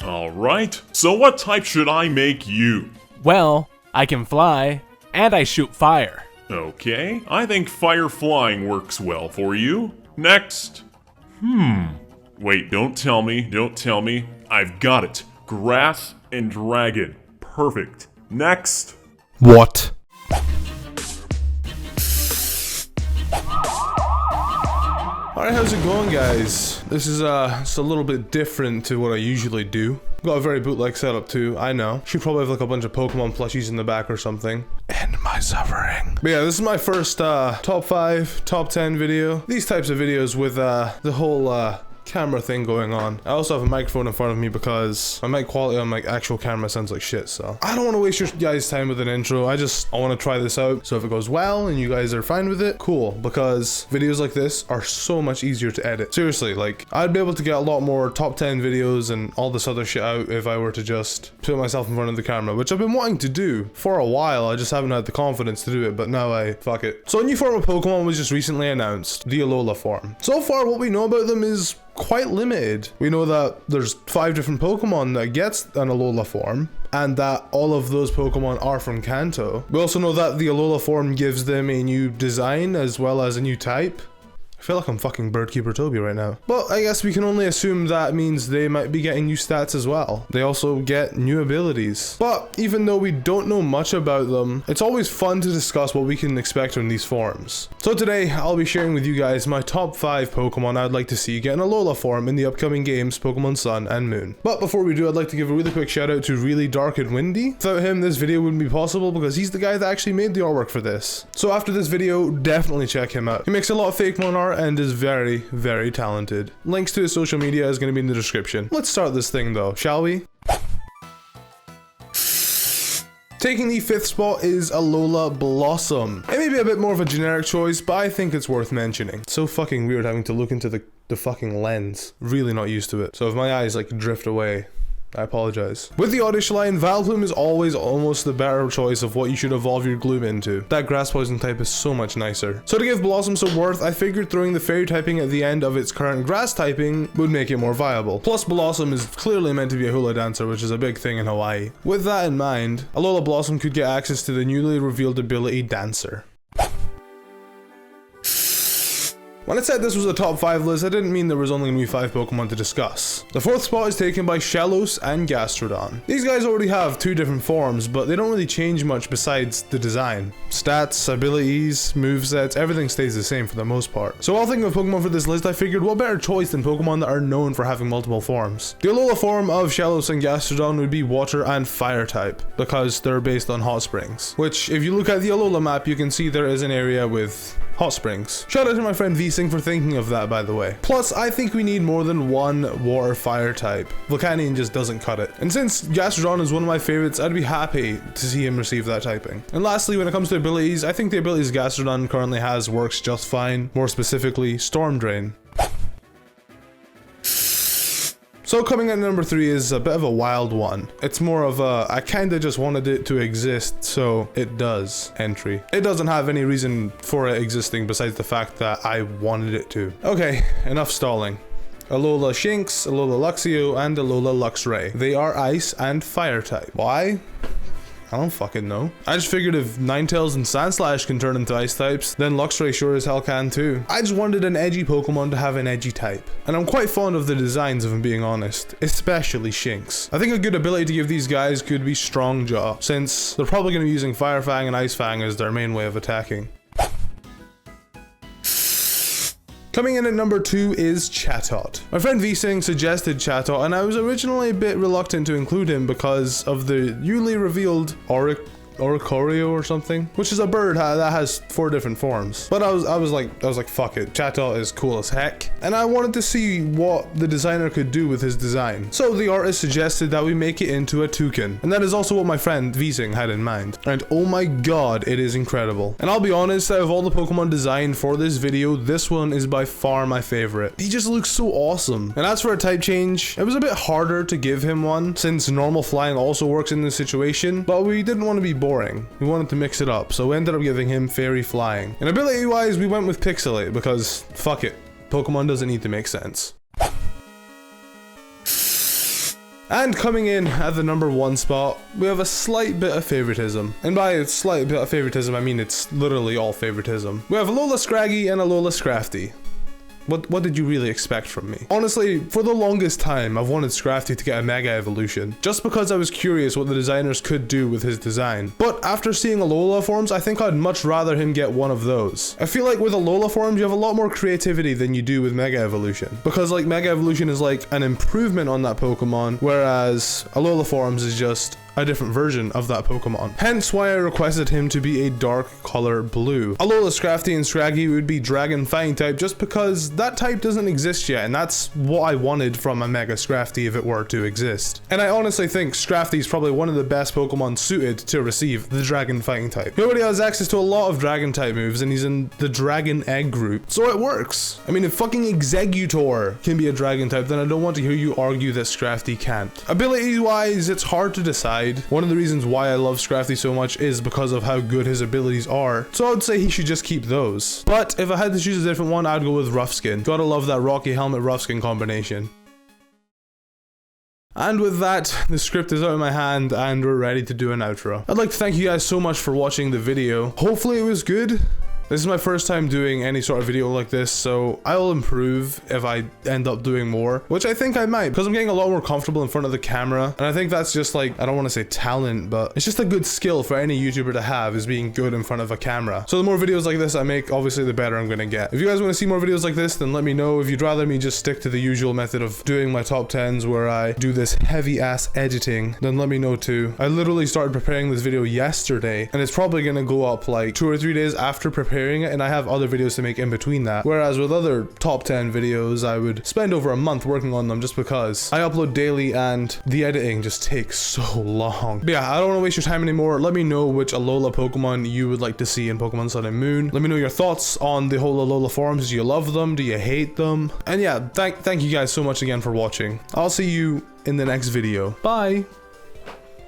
Alright, so what type should I make you? Well, I can fly, and I shoot fire. Okay, I think fire flying works well for you. Next. Wait, don't tell me. I've got it. Grass and dragon. Perfect. Next. What? Alright, how's it going, guys? This is it's a little bit different to what I usually do. Got a very bootleg setup too, I know. Should probably have like a bunch of Pokemon plushies in the back or something. End my suffering. But yeah, this is my first top 5, top 10 video. These types of videos with the whole camera thing going on. I also have a microphone in front of me because my mic quality on my actual camera sounds like shit, so I don't want to waste your guys' time with an intro. I want to try this out, so if it goes well and you guys are fine with it, cool, because videos like this are so much easier to edit. Seriously, like, I'd be able to get a lot more top 10 videos and all this other shit out if I were to just put myself in front of the camera, which I've been wanting to do for a while. I just haven't had the confidence to do it, but now fuck it. So a new form of Pokemon was just recently announced, the Alola form. So far, what we know about them is quite limited. We know that there's 5 different Pokemon that gets an Alola form, and that all of those Pokemon are from Kanto. We also know that the Alola form gives them a new design as well as a new type. I feel like I'm fucking Birdkeeper Toby right now. But I guess we can only assume that means they might be getting new stats as well. They also get new abilities. But even though we don't know much about them, it's always fun to discuss what we can expect from these forms. So today, I'll be sharing with you guys my top 5 Pokemon I'd like to see get an Alola form in the upcoming games Pokemon Sun and Moon. But before we do, I'd like to give a really quick shout out to ReallyDarkandWindie. Without him, this video wouldn't be possible because he's the guy that actually made the artwork for this. So after this video, definitely check him out. He makes a lot of fake mon art and is very, very talented. Links to his social media is going to be in the description. Let's start this thing though, shall we? Taking the 5th spot is Alola Bellossom. It may be a bit more of a generic choice, but I think it's worth mentioning. It's so fucking weird having to look into the fucking lens. Really not used to it. So if my eyes like drift away, I apologize. With the Oddish line, Vileplume is always almost the better choice of what you should evolve your Gloom into. That grass poison type is so much nicer. So to give Blossom some worth, I figured throwing the fairy typing at the end of its current grass typing would make it more viable. Plus Blossom is clearly meant to be a hula dancer, which is a big thing in Hawaii. With that in mind, Alola Blossom could get access to the newly revealed ability Dancer. When I said this was a top 5 list, I didn't mean there was only going to be 5 Pokemon to discuss. The 4th spot is taken by Shellos and Gastrodon. These guys already have 2 different forms, but they don't really change much besides the design. Stats, abilities, movesets, everything stays the same for the most part. So while thinking of Pokemon for this list, I figured what better choice than Pokemon that are known for having multiple forms. The Alola form of Shellos and Gastrodon would be Water and Fire type, because they're based on hot springs. Which, if you look at the Alola map, you can see there is an area with hot springs. Shout out to my friend VSing for thinking of that, by the way. Plus, I think we need more than one water fire type. Volcanion just doesn't cut it. And since Gastrodon is one of my favorites, I'd be happy to see him receive that typing. And lastly, when it comes to abilities, I think the abilities Gastrodon currently has works just fine. More specifically, Storm Drain. So coming at number 3 is a bit of a wild one. It's more of a, I kinda just wanted it to exist, so it does entry. It doesn't have any reason for it existing besides the fact that I wanted it to. Okay, enough stalling. Alola Shinx, Alola Luxray, and Alola Luxray. They are ice and fire type. Why? I don't fucking know. I just figured if Ninetales and Sandslash can turn into ice types, then Luxray sure as hell can too. I just wanted an edgy Pokemon to have an edgy type. And I'm quite fond of the designs if I'm being honest, especially Shinx. I think a good ability to give these guys could be Strong Jaw, since they're probably going to be using Fire Fang and Ice Fang as their main way of attacking. Coming in at number 2 is Chatot. My friend VSing suggested Chatot, and I was originally a bit reluctant to include him because of the newly revealed Oricorio or something, which is a bird that has 4 different forms. But I was like, fuck it, Chatot is cool as heck, and I wanted to see what the designer could do with his design. So the artist suggested that we make it into a toucan, and that is also what my friend VSing had in mind. And oh my god, it is incredible. And I'll be honest, out of all the Pokemon designed for this video, this one is by far my favorite. He just looks so awesome. And as for a type change, it was a bit harder to give him one, since normal flying also works in this situation, but we didn't want to be boring. We wanted to mix it up, so we ended up giving him Fairy Flying. And ability wise, we went with Pixelate because fuck it, Pokemon doesn't need to make sense. And coming in at the number 1 spot, we have a slight bit of favoritism. And by a slight bit of favoritism, I mean it's literally all favoritism. We have Alola Scraggy and Alola Scrafty. What did you really expect from me? Honestly, for the longest time, I've wanted Scrafty to get a Mega Evolution, just because I was curious what the designers could do with his design. But after seeing Alola forms, I think I'd much rather him get one of those. I feel like with Alola forms, you have a lot more creativity than you do with Mega Evolution. Because like Mega Evolution is like an improvement on that Pokemon, whereas Alola forms is just a different version of that Pokemon. Hence why I requested him to be a dark color blue. Alola Scrafty and Scraggy would be Dragon Fighting type just because that type doesn't exist yet, and that's what I wanted from a Mega Scrafty if it were to exist. And I honestly think Scrafty is probably one of the best Pokemon suited to receive the Dragon Fighting type. He already has access to a lot of Dragon type moves, and he's in the Dragon Egg group, so it works. I mean, if fucking Exeggutor can be a Dragon type, then I don't want to hear you argue that Scrafty can't. Ability wise, it's hard to decide. One of the reasons why I love Scrafty so much is because of how good his abilities are, so I would say he should just keep those. But if I had to choose a different one, I'd go with Rough Skin. Gotta love that Rocky Helmet Rough Skin combination. And with that, the script is out of my hand and we're ready to do an outro. I'd like to thank you guys so much for watching the video. Hopefully it was good. This is my first time doing any sort of video like this, so I'll improve if I end up doing more, which I think I might, because I'm getting a lot more comfortable in front of the camera, and I think that's just like, I don't want to say talent, but it's just a good skill for any YouTuber to have, is being good in front of a camera. So the more videos like this I make, obviously the better I'm gonna get. If you guys want to see more videos like this, then let me know. If you'd rather me just stick to the usual method of doing my top 10s where I do this heavy ass editing, then let me know too. I literally started preparing this video yesterday, and it's probably gonna go up like 2 or 3 days after preparing it, and I have other videos to make in between that. Whereas with other top 10 videos, I would spend over a month working on them just because I upload daily and the editing just takes so long. But yeah, I don't want to waste your time anymore. Let me know which Alola Pokemon you would like to see in Pokemon Sun and Moon. Let me know your thoughts on the whole Alola forms. Do you love them? Do you hate them? And yeah, thank you guys so much again for watching. I'll see you in the next video. Bye!